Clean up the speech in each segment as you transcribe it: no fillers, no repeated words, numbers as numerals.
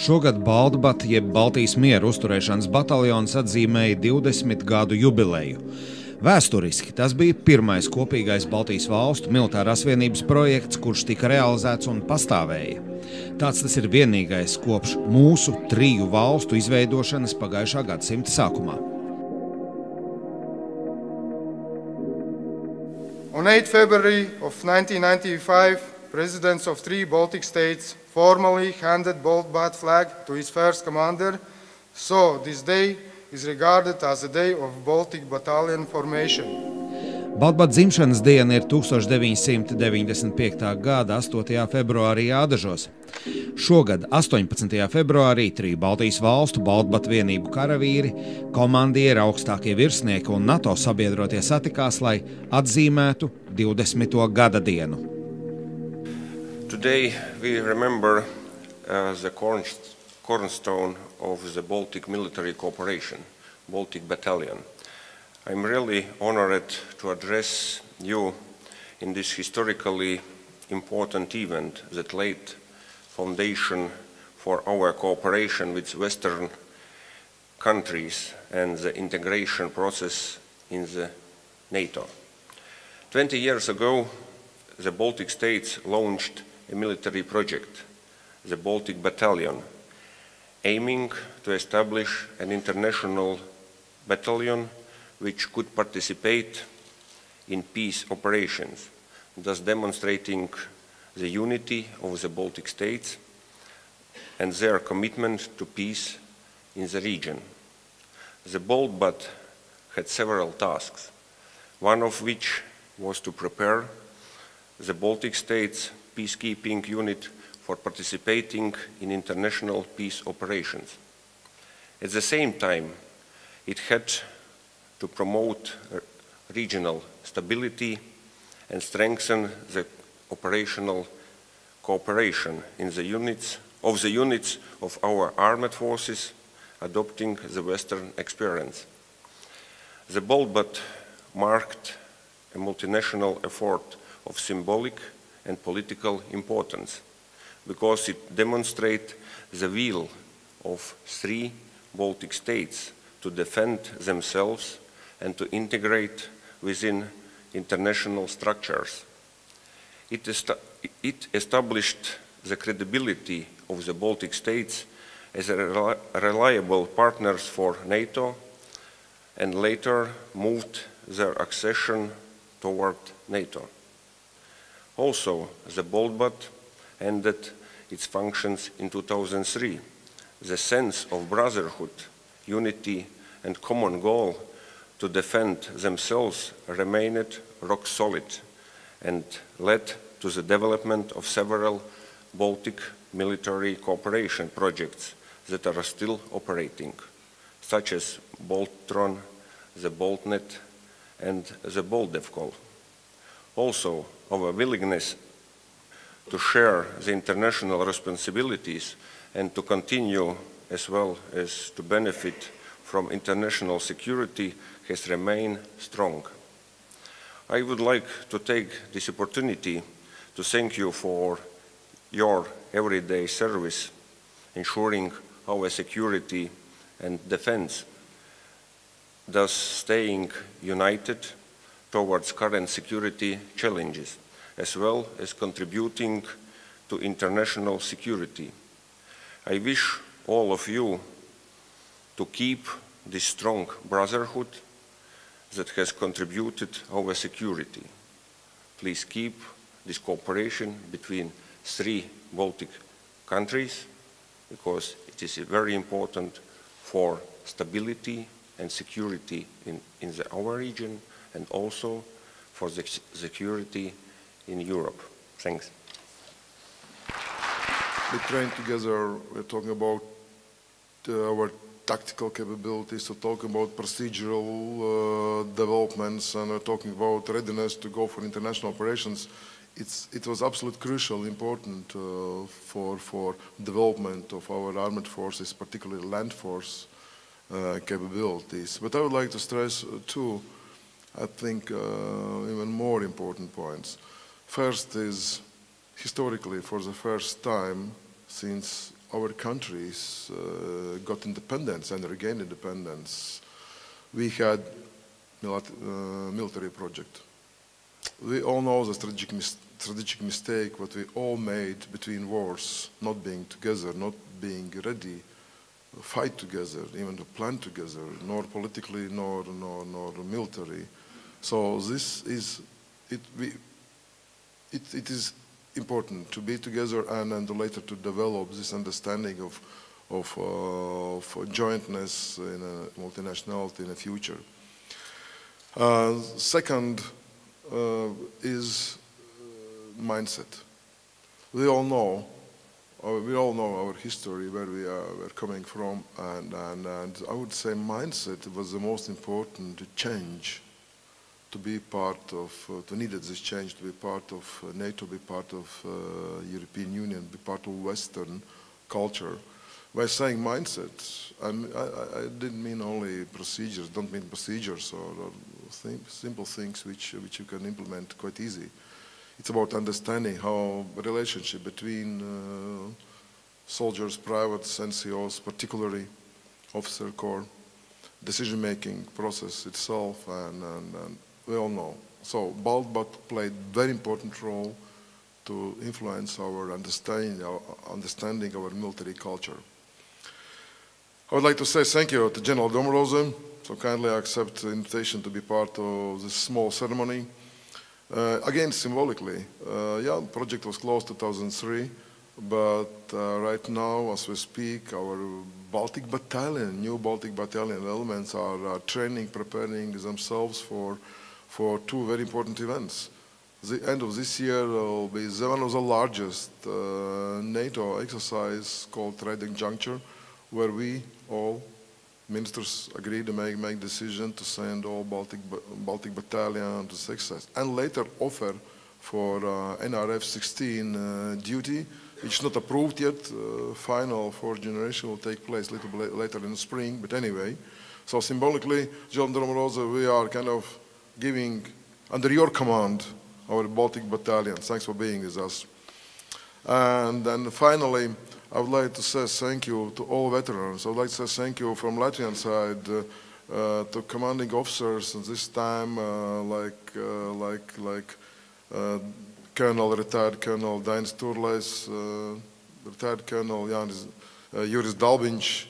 Šogad BALTBAT, jeb Baltijas miera uzturēšanas bataljons, atzīmēja 20 gadu jubileju. Vēsturiski tas bija pirmais kopīgais Baltijas valstu militārās vienības projekts, kurš tika realizēts un pastāvēja. Tāds tas ir vienīgais kopš mūsu triju valstu izveidošanas pagājušā gadsimta sākumā. On 8 February of 1995, presidents of three Baltic states formally handed BALTBAT flag to its first commander, so this day is regarded as a day of Baltic battalion formation. BALTBAT dzimšanas diena ir 1995. gada 8. februārī Ādažos. Šogad 18. februārī triju Baltijas valstu BALTBAT vienību karavīri, komandieri, augstākie virsnieki un NATO sabiedrotie satikās, lai atzīmētu 20. gada dienu. Today we remember the cornerstone of the Baltic military cooperation, Baltic Battalion. I'm really honored to address you in this historically important event that laid foundation for our cooperation with Western countries and the integration process in the NATO. 20 years ago, the Baltic states launched a military project, the Baltic Battalion, aiming to establish an international battalion which could participate in peace operations, thus demonstrating the unity of the Baltic states and their commitment to peace in the region. The BALTBAT had several tasks, one of which was to prepare the Baltic states peacekeeping unit for participating in international peace operations. At the same time, it had to promote regional stability and strengthen the operational cooperation in the units of our armed forces, adopting the Western experience. The BALTBAT marked a multinational effort of symbolic and political importance, because it demonstrates the will of three Baltic states to defend themselves and to integrate within international structures. It established the credibility of the Baltic states as reliable partners for NATO, and later moved their accession toward NATO. Also, the BALTBAT ended its functions in 2003. The sense of brotherhood, unity, and common goal to defend themselves remained rock solid and led to the development of several Baltic military cooperation projects that are still operating, such as BALTTRON, the BALTNET, and the BALTDEVCOL. Also, our willingness to share the international responsibilities and to continue as well as to benefit from international security has remained strong. I would like to take this opportunity to thank you for your everyday service, ensuring our security and defense, thus staying united towards current security challenges, as well as contributing to international security. I wish all of you to keep this strong brotherhood that has contributed our security. Please keep this cooperation between three Baltic countries, because it is very important for stability and security in our region, and also for the security in Europe. Thanks. We train together, we're talking about our tactical capabilities, to talk about procedural developments, and we're talking about readiness to go for international operations. It was absolutely crucial, important for development of our armed forces, particularly land force capabilities. But I would like to stress two, I think, even more important points. First is, historically, for the first time since our countries got independence and regained independence, we had military project. We all know the strategic mistake what we all made between wars, not being together, not being ready, fight together, even to plan together, nor politically, nor military. So this is, it is important to be together and later to develop this understanding of jointness in a multinationality in the future. Second is mindset. We all know our history, where we're coming from, and I would say mindset was the most important change to be part of, to needed this change to be part of NATO, be part of European Union, be part of Western culture. By saying mindset, I didn't mean only procedures, don't mean procedures or simple things which you can implement quite easy. It's about understanding how the relationship between soldiers, privates, NCOs, particularly officer corps, decision-making process itself, and we all know. So BALTBAT played a very important role to influence our understanding our military culture. I would like to say thank you to General Domroze, so kindly accept the invitation to be part of this small ceremony. Again, symbolically, yeah, the project was closed in 2003, but right now, as we speak, our Baltic battalion, new Baltic battalion elements are training, preparing themselves for two very important events. The end of this year will be one of the largest NATO exercise called Trading Juncture, where we all ministers agreed to make decision to send all Baltic battalion to success, and later offer for NRF 16 duty, which is not approved yet. Final fourth generation will take place a little bit later in the spring, but anyway. So symbolically, General Domroze, we are kind of giving, under your command, our Baltic battalion. Thanks for being with us. And then finally, I would like to say thank you to all veterans. I would like to say thank you from Latvian side to commanding officers at this time, retired Colonel Dainis Turlais, retired Colonel Jānis Kažociņš,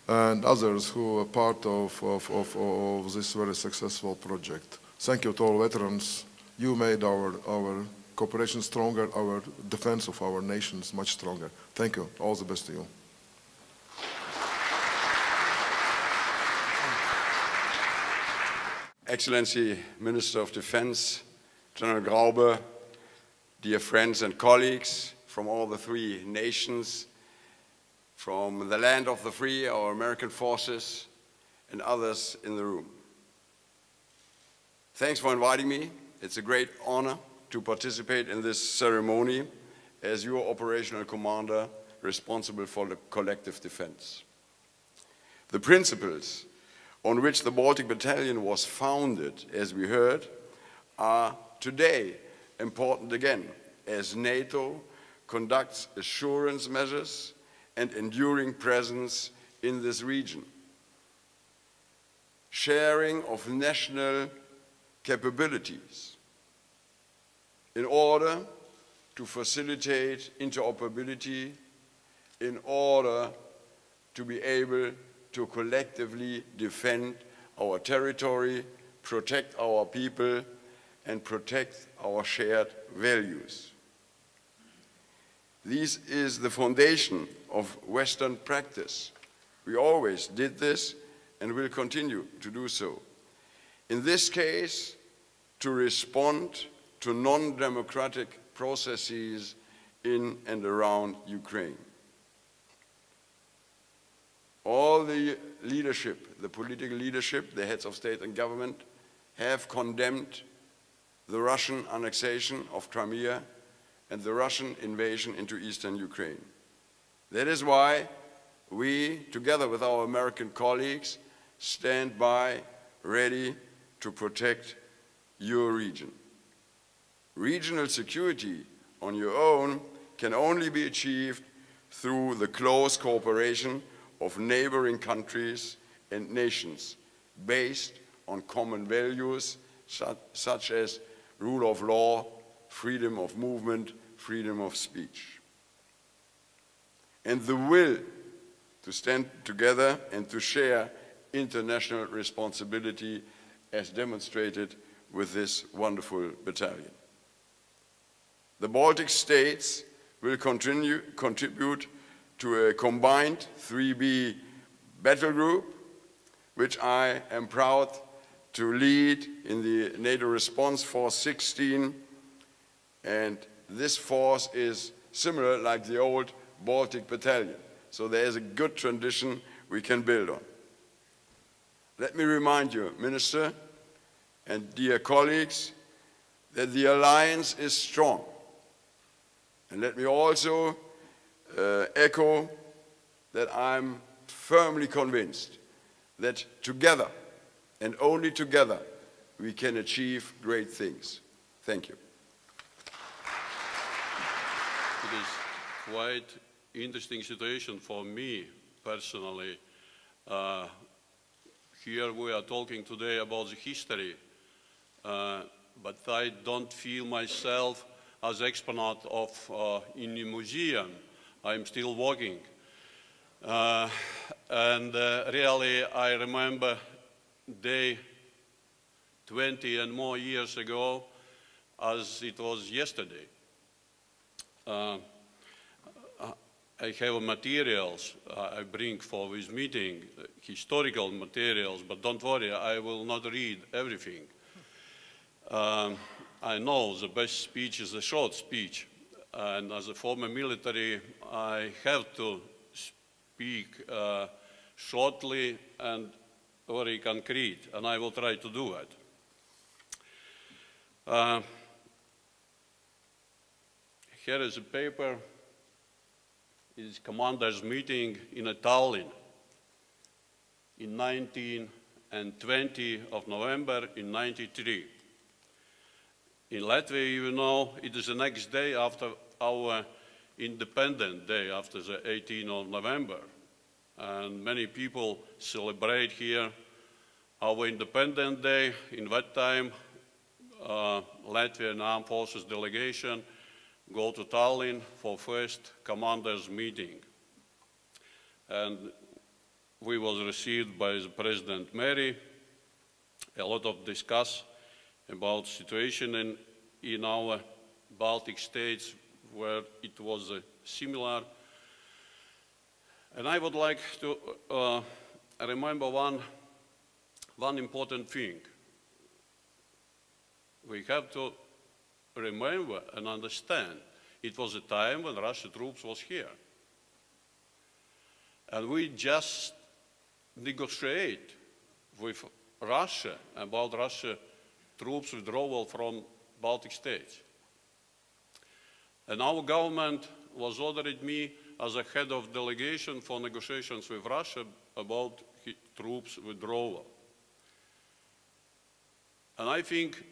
and others who are part of this very successful project. Thank you to all veterans. You made our cooperation stronger, our defense of our nations much stronger. Thank you. All the best to you. Excellency, Minister of Defense, General Graube, dear friends and colleagues from all the three nations, from the land of the free, our American forces, and others in the room. Thanks for inviting me. It's a great honor to participate in this ceremony as your operational commander responsible for the collective defense. The principles on which the Baltic Battalion was founded, as we heard, are today important again as NATO conducts assurance measures and enduring presence in this region. Sharing of national capabilities in order to facilitate interoperability, in order to be able to collectively defend our territory, protect our people, and protect our shared values. This is the foundation of Western practice. We always did this and will continue to do so. In this case, to respond to non-democratic processes in and around Ukraine. All the leadership, the political leadership, the heads of state and government, have condemned the Russian annexation of Crimea and the Russian invasion into eastern Ukraine. That is why we, together with our American colleagues, stand by ready to protect your region. Regional security on your own can only be achieved through the close cooperation of neighboring countries and nations based on common values such as rule of law, freedom of movement, freedom of speech. And the will to stand together and to share international responsibility as demonstrated with this wonderful battalion. The Baltic states will contribute to a combined 3B battle group, which I am proud to lead in the NATO Response Force 16. And this force is similar like the old Baltic Battalion. So there is a good tradition we can build on. Let me remind you, Minister and dear colleagues, that the alliance is strong. And let me also echo that I'm firmly convinced that together, and only together, we can achieve great things. Thank you. It is quite interesting situation for me personally. Here we are talking today about the history, but I don't feel myself as exponent of in a museum. I'm still working. And really I remember day 20 and more years ago as it was yesterday. I have materials I bring for this meeting, historical materials, but don't worry, I will not read everything. I know the best speech is a short speech, and as a former military, I have to speak shortly and very concrete, and I will try to do it. Here is a paper. It is commander's meeting in Tallinn in 19 and 20 of November in 93. In Latvia, you know, it is the next day after our independent day, after the 18th of November. And many people celebrate here our independent day. In that time, Latvian Armed Forces delegation go to Tallinn for first commanders meeting. And we was received by the President Mary, a lot of discuss about situation in our Baltic states where it was similar. And I would like to remember one important thing. We have to remember and understand it was a time when Russian troops was here. And we just negotiate with Russia about Russia troops withdrawal from Baltic states. And our government was ordered me as a head of delegation for negotiations with Russia about troops withdrawal. And I think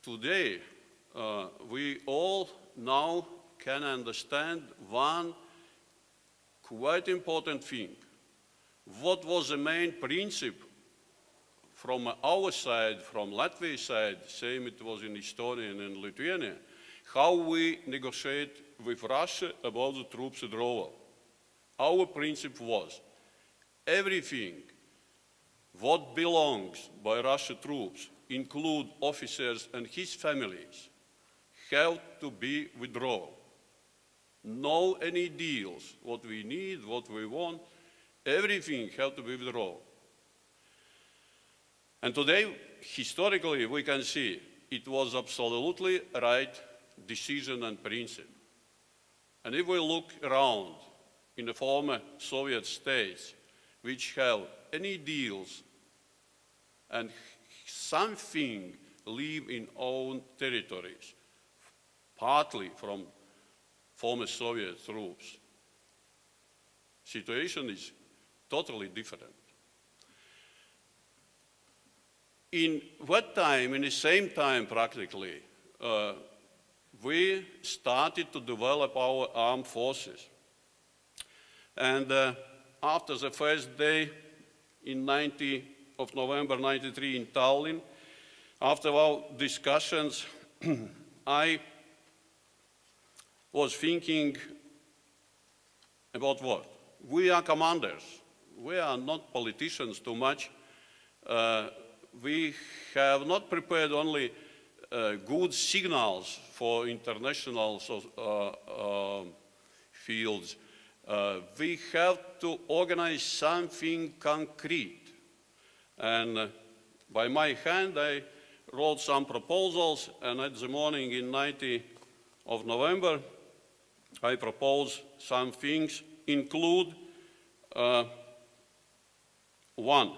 today we all now can understand one quite important thing. What was the main principle from our side, from Latvia's side, same it was in Estonia and in Lithuania, how we negotiate with Russia about the troops withdrawal. Our principle was everything what belongs by Russian troops, include officers and his families, have to be withdrawn. No any deals, what we need, what we want, everything have to be withdrawn. And today, historically, we can see it was absolutely right decision and principle. And if we look around in the former Soviet states, which have any deals and something live in own territories, partly from former Soviet troops, situation is totally different. In that time, in the same time practically, we started to develop our armed forces. And after the first day in 90 of November 93 in Tallinn, after our discussions, I was thinking about what? We are commanders. We are not politicians too much. We have not prepared only good signals for international fields. We have to organize something concrete. And by my hand, I wrote some proposals, and at the morning in 90 of November, I proposed some things, include one.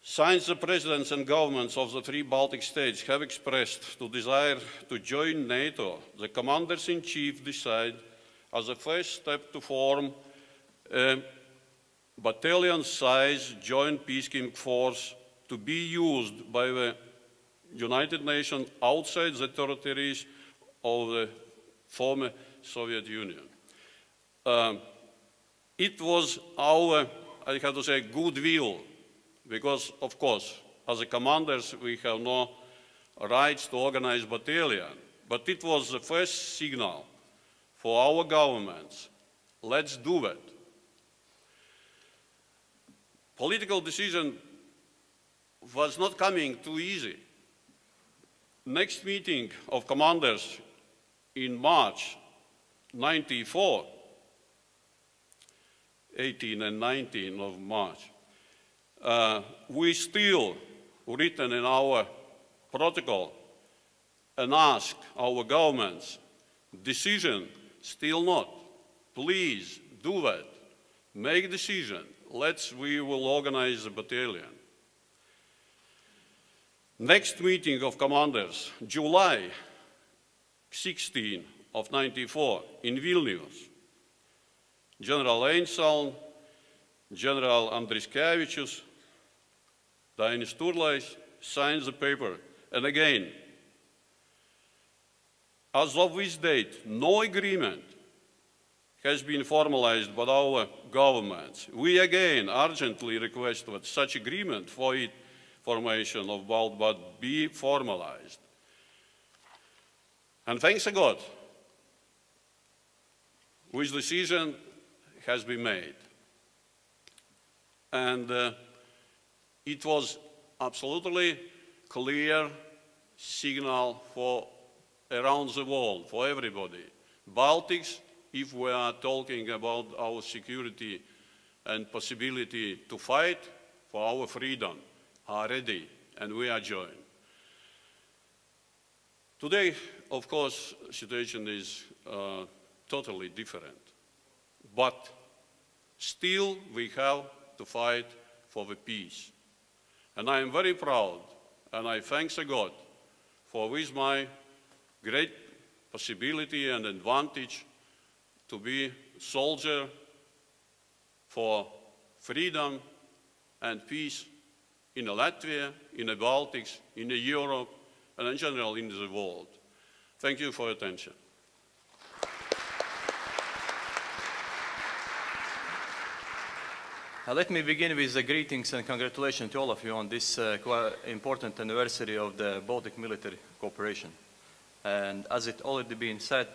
Since the presidents and governments of the three Baltic states have expressed the desire to join NATO, the commanders-in-chief decide as a first step to form a battalion-size joint peacekeeping force to be used by the United Nations outside the territories of the former Soviet Union. It was our, I have to say, goodwill, because, of course, as a commanders, we have no rights to organize battalion, but it was the first signal for our governments. Let's do it. Political decision was not coming too easy. Next meeting of commanders in March 94, 18 and 19 of March, we still written in our protocol and ask our governments, decision still not, please do it, make decision, we will organize the battalion. Next meeting of commanders, July 16 of 94 in Vilnius, General Einsalm, General Andriskevicius, Dainis Turlais signs the paper. And again, as of this date, no agreement has been formalized by our governments. We again urgently request that such agreement for its formation of BALTBAT be formalized. And thanks to God, which decision has been made. And it was absolutely clear signal for around the world, for everybody. Baltics, if we are talking about our security and possibility to fight for our freedom, are ready, and we are joined. Today, of course, situation is totally different, but still we have to fight for the peace. And I am very proud, and I thank God for with my great possibility and advantage to be soldier for freedom and peace in Latvia, in the Baltics, in Europe, and in general in the world. Thank you for your attention. Let me begin with the greetings and congratulations to all of you on this quite important anniversary of the Baltic military cooperation. And as it already been said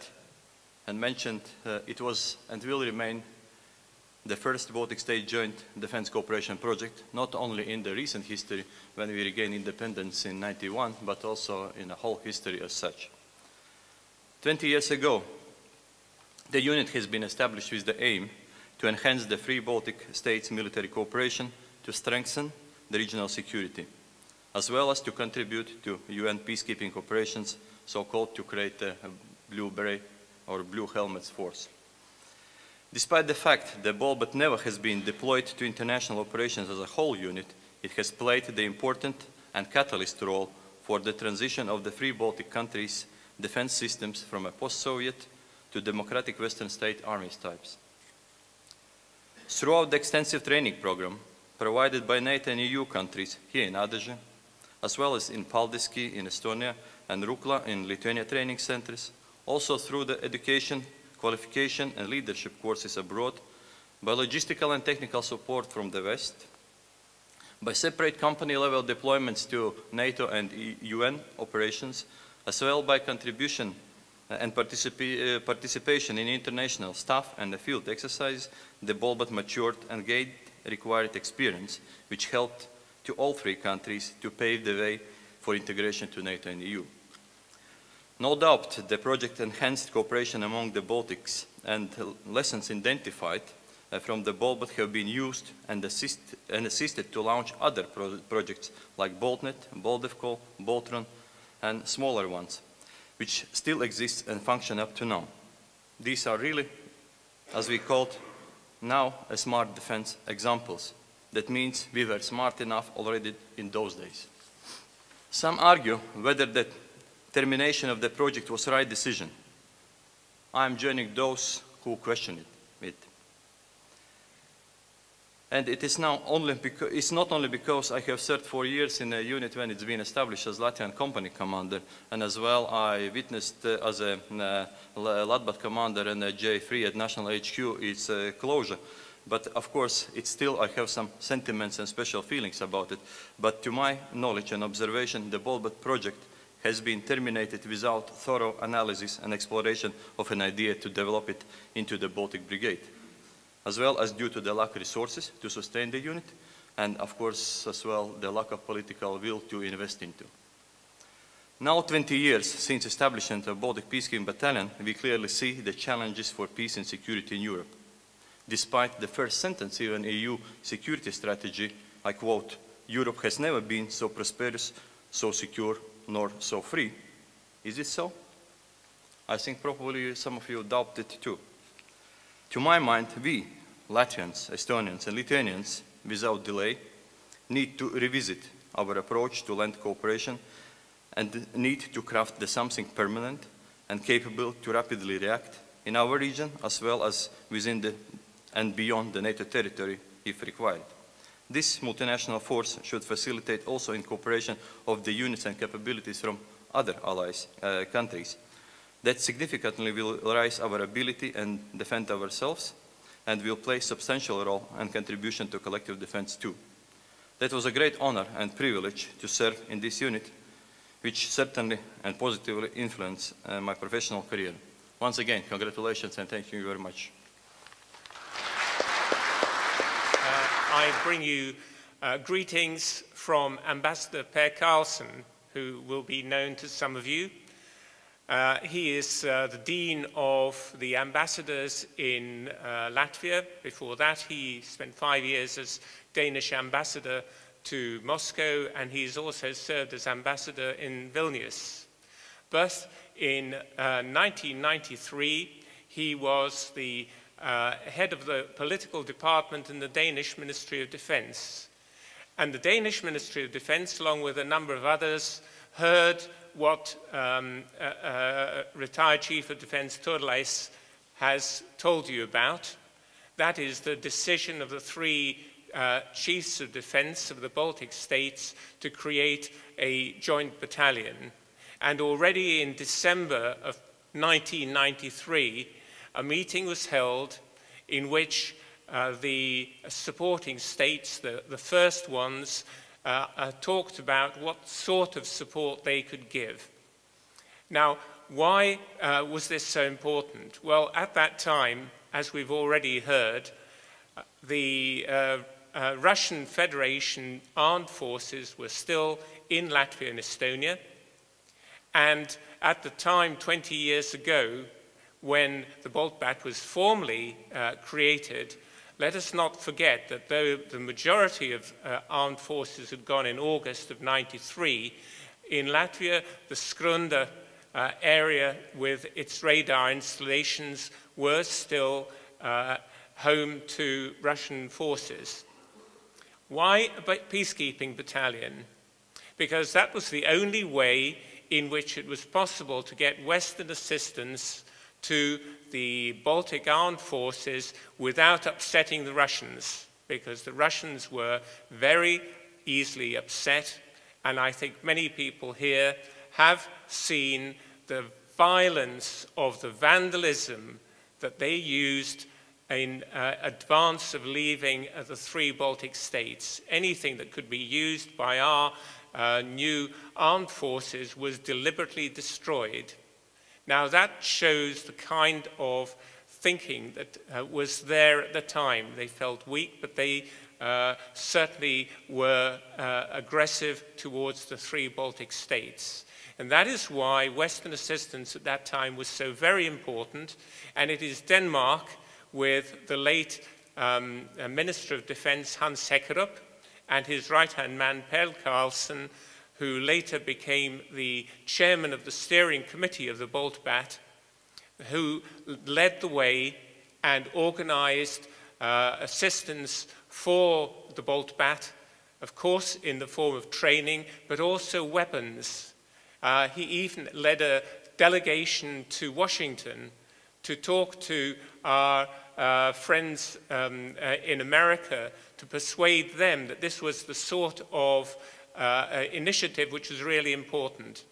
and mentioned, it was and will remain the first Baltic State Joint Defense Cooperation project, not only in the recent history when we regained independence in '91, but also in the whole history as such. 20 years ago, the unit has been established with the aim to enhance the three Baltic states' military cooperation, to strengthen the regional security, as well as to contribute to UN peacekeeping operations, so-called to create a blue beret or blue helmets force. Despite the fact that BALTBAT never has been deployed to international operations as a whole unit, it has played the important and catalyst role for the transition of the three Baltic countries' defense systems from a post-Soviet to democratic Western state armies types. Throughout the extensive training program provided by NATO and EU countries here in Ādažu, as well as in Paldiski in Estonia and Rukla in Lithuania training centers, also through the education qualification and leadership courses abroad, by logistical and technical support from the West, by separate company-level deployments to NATO and UN operations, as well by contribution and participation in international staff and the field exercises, the BALTBAT matured and gained required experience, which helped to all three countries to pave the way for integration to NATO and EU. No doubt, the project enhanced cooperation among the Baltics, and lessons identified from the BALTBAT have been used and assisted to launch other projects like BALTNet, BALDEFCO, BALTRON, and smaller ones, which still exist and function up to now. These are really, as we called now, a smart defense examples. That means we were smart enough already in those days. Some argue whether the termination of the project was the right decision. I am joining those who question it. And it is now it's not only because I have served 4 years in a unit when it's been established as Latvian company commander, and as well I witnessed as a LATBAT commander and a J3 at National HQ its closure. But of course, it's still, I have some sentiments and special feelings about it. But to my knowledge and observation, the BALTBAT project has been terminated without thorough analysis and exploration of an idea to develop it into the Baltic Brigade, as well as due to the lack of resources to sustain the unit, and of course as well the lack of political will to invest into. Now 20 years since establishment of Baltic Peacekeeping Battalion, we clearly see the challenges for peace and security in Europe. Despite the first sentence of an EU security strategy, I quote, "Europe has never been so prosperous, so secure, nor so free." Is it so? I think probably some of you doubt it too. To my mind, we, Latvians, Estonians and Lithuanians, without delay, need to revisit our approach to land cooperation and need to craft something permanent and capable to rapidly react in our region as well as within and beyond the NATO territory if required. This multinational force should facilitate also incorporation of the units and capabilities from other allies countries. That significantly will raise our ability and defend ourselves and will play a substantial role and contribution to collective defense too. That was a great honor and privilege to serve in this unit, which certainly and positively influenced my professional career. Once again, congratulations and thank you very much. I bring you greetings from Ambassador Per Carlsen, who will be known to some of you. He is the Dean of the Ambassadors in Latvia. Before that, he spent 5 years as Danish Ambassador to Moscow, and he's also served as Ambassador in Vilnius. But in 1993, he was the head of the political department in the Danish Ministry of Defense. And the Danish Ministry of Defense, along with a number of others, heard what retired Chief of Defense Turlais has told you about. That is the decision of the three chiefs of defense of the Baltic states to create a joint battalion. And already in December of 1993, a meeting was held in which the supporting states, the first ones, talked about what sort of support they could give. Now, why was this so important? Well, at that time, as we've already heard, the Russian Federation armed forces were still in Latvia and Estonia. And at the time, 20 years ago, when the BALTBAT was formally created, let us not forget that though the majority of armed forces had gone in August of '93, in Latvia, the Skrunda area with its radar installations were still home to Russian forces. Why a peacekeeping battalion? Because that was the only way in which it was possible to get Western assistance to the Baltic armed forces without upsetting the Russians, because the Russians were very easily upset, and I think many people here have seen the violence of the vandalism that they used in advance of leaving the 3 Baltic states. Anything that could be used by our new armed forces was deliberately destroyed. Now that shows the kind of thinking that was there at the time. They felt weak, but they certainly were aggressive towards the 3 Baltic states. And that is why Western assistance at that time was so very important. And it is Denmark, with the late Minister of Defense Hans Lotārs and his right-hand man Per Carlsen, who later became the chairman of the steering committee of the BALTBAT, who led the way and organized assistance for the BALTBAT, of course in the form of training, but also weapons. He even led a delegation to Washington to talk to our friends in America to persuade them that this was the sort of initiative which was really important.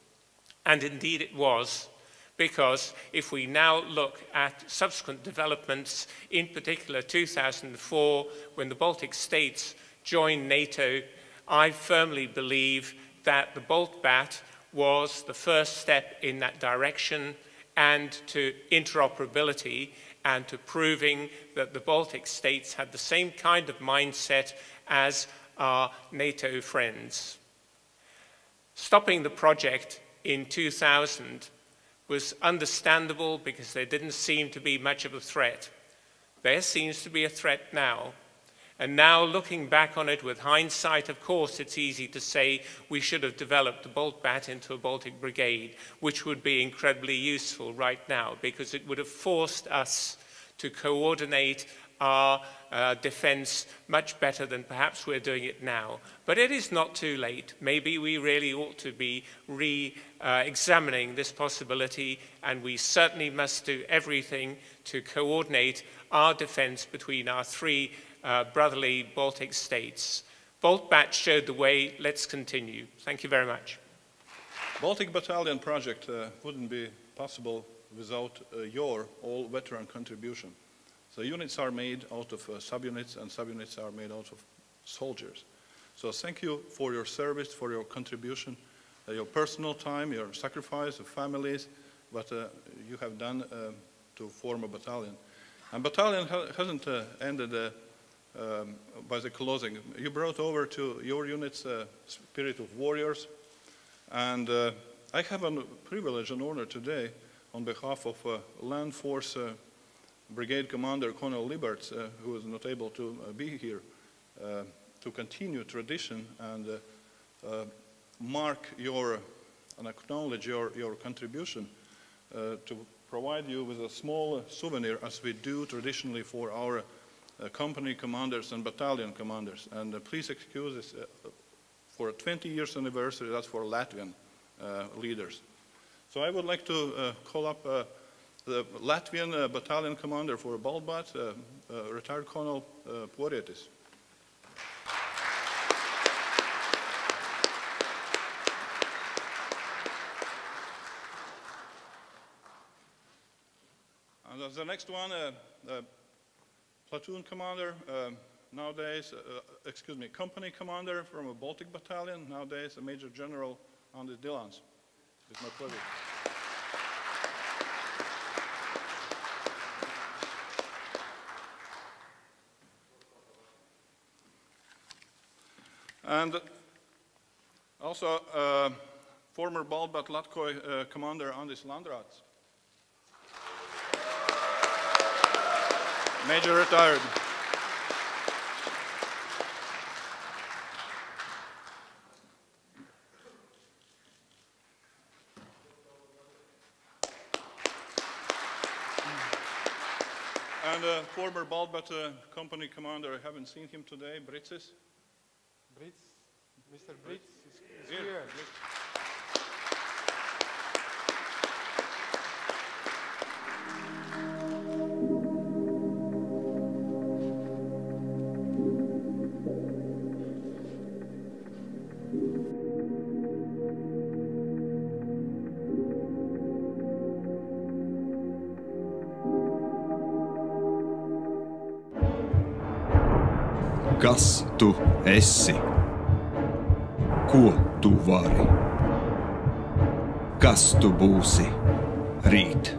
And indeed it was, because if we now look at subsequent developments, in particular 2004, when the Baltic states joined NATO, I firmly believe that the BALTBAT was the first step in that direction, and to interoperability and to proving that the Baltic states had the same kind of mindset as our NATO friends. Stopping the project in 2000 was understandable because there didn't seem to be much of a threat. There seems to be a threat now. And now, looking back on it with hindsight, of course, it's easy to say we should have developed the BALTBAT into a Baltic brigade, which would be incredibly useful right now, because it would have forced us to coordinate our defense much better than perhaps we're doing it now. But it is not too late. Maybe we really ought to be re-examining this possibility, and we certainly must do everything to coordinate our defense between our 3 brotherly Baltic states. BALTBAT showed the way. Let's continue. Thank you very much. Baltic Battalion project wouldn't be possible without your all-veteran contribution. So units are made out of subunits, and subunits are made out of soldiers. So thank you for your service, for your contribution, your personal time, your sacrifice of families, what you have done to form a battalion. And battalion hasn't ended by the closing. You brought over to your units spirit of warriors, and I have a privilege and honor today on behalf of Land Force Brigade Commander Colonel Liberts, who is not able to be here, to continue tradition and mark your and acknowledge your contribution, to provide you with a small souvenir, as we do traditionally for our company commanders and battalion commanders. And please excuse this for a 20 years anniversary, that's for Latvian leaders. So I would like to call up the Latvian battalion commander for BALTBAT, retired Colonel Porietis. And the next one, platoon commander, nowadays, company commander from a Baltic battalion, nowadays a Major General Andris Dilans. It's my pleasure. And also former BALTBAT Latkoi commander Andris Landrats. Major retired. And former BALTBAT company commander, I haven't seen him today, Britsis. Mr. Brits is here. Kas tu esi? Ko tu vari? Kas tu būsi rīt?